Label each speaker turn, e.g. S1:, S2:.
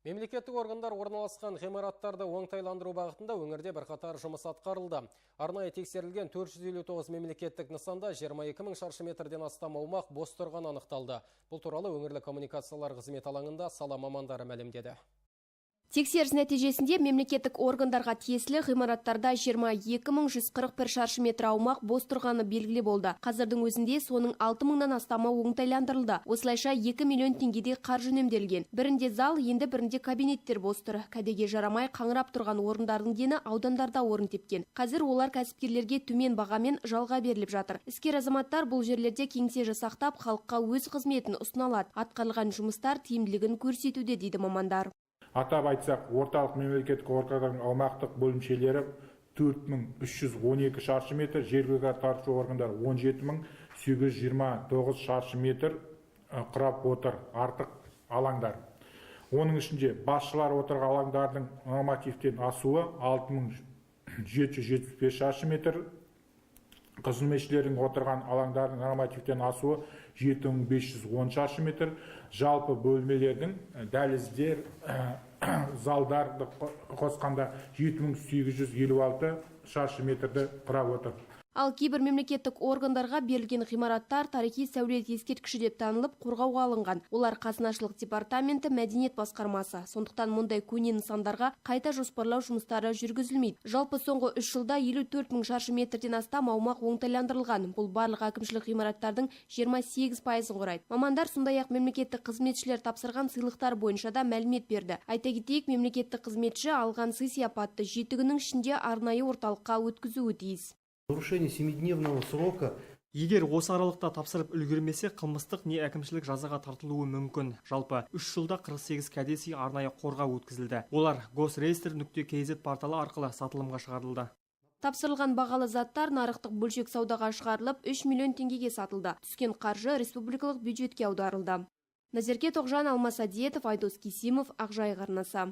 S1: Мемлекеттік органдар орналасқан ғимараттарды оңтайландыру бағытында өңірде бірқатар жұмыс атқарылды. Арнайы тексерілген 459 мемлекеттік нысанда 22 мың шаршы метрден астам аумақ бос тұрған анықталды. Бұл туралы өңірлік коммуникациялар қызмет алаңында сала мамандары мәлімдеді.
S2: Тексеріс нәтижесінде мемлекеттік органдарға тиесілі ғимараттарда 22.141 шаршы метр аумақ бос тұрғаны белгілі болды. Қазірдің өзінде соның 6 мыңнан астамы оңтайландырылды. Осылайша 2 миллион теңгедей қаржы үнемделген. Бірінде зал, енді бірінде кабинеттер бос тұр. Кәдеге жарамай қаңырап тұрған орындардың дені аудандарда орын тепкен. Қазір олар кәсіпкерлерге төмен бағамен жалға беріліп жатыр. Іскер азаматтар бұл жерлерде кеңсе жасақтап, халыққа өз қызметін ұсына алады. Атқарылған жұмыстар тиімділігін көрсетуде дейді мамандар.
S3: Атап айтсақ, орталық мемлекеттік органдардың аумақтық бөлімшелері 4312 шаршы метр, жергілікті атқарушы органдар 17829 шаршы метр құрап отыр артық алаңдар. Оның ішінде басшылар отырған алаңдардың нормативтен асуы 6775 шаршы метр, қызметшілердің отырған алаңдардың нормативтен асуы 7510 шаршы метр, жалпы бөлмелердің дәліздер, залдарды қосқанда 7856 шаршы метрді құрап отыр.
S2: Ал кейбір мемлекеттік органдарға берілген ғимараттар тарихи сәулет ескерткіші деп танылып қорғауға алынған. Олар қазынашылық департаменті, мәдениет басқармасы. Сондықтан мұндай көне нысандарға қайта жоспарлау жұмыстары жүргізілмейді. Жалпы соңғы 3 жылда 54 мың шаршы метрден астам аумақ оңтайландырылған. Бұл барлық әкімшілік ғимараттардың 28%-ын құрайды. Мамандар сондай-ақ мемлекеттік қызметшілер тапсырған сыйлықтар бойынша да мәлімет берді. Айта кетейік, мемлекеттік қызметші алған сый-сияпатты 7 күннің ішінде арнайы орталыққа өткізуі тиіс.
S4: Нарушение 7-дневного срока.
S5: Егер осы аралықта тапсырып үлгермесе, қылмыстық не әкімшілік жазаға тартылуы мүмкін. Жалпы 3 жылда 48 кәдесый арнайы қорға өткізілді. Олар gosreestr.kz порталы арқылы сатылымға шығарылды.
S2: Тапсырылған бағалы заттар нарықтық бөлшек саудаға шығарылып 3 миллион теңгеге сатылды. Түскен қаржы республикалық бюджетке аударылды. Назерке Тоғжан, Алмас Адиетов, Айдос Кисимов, Ақжайық арнасы.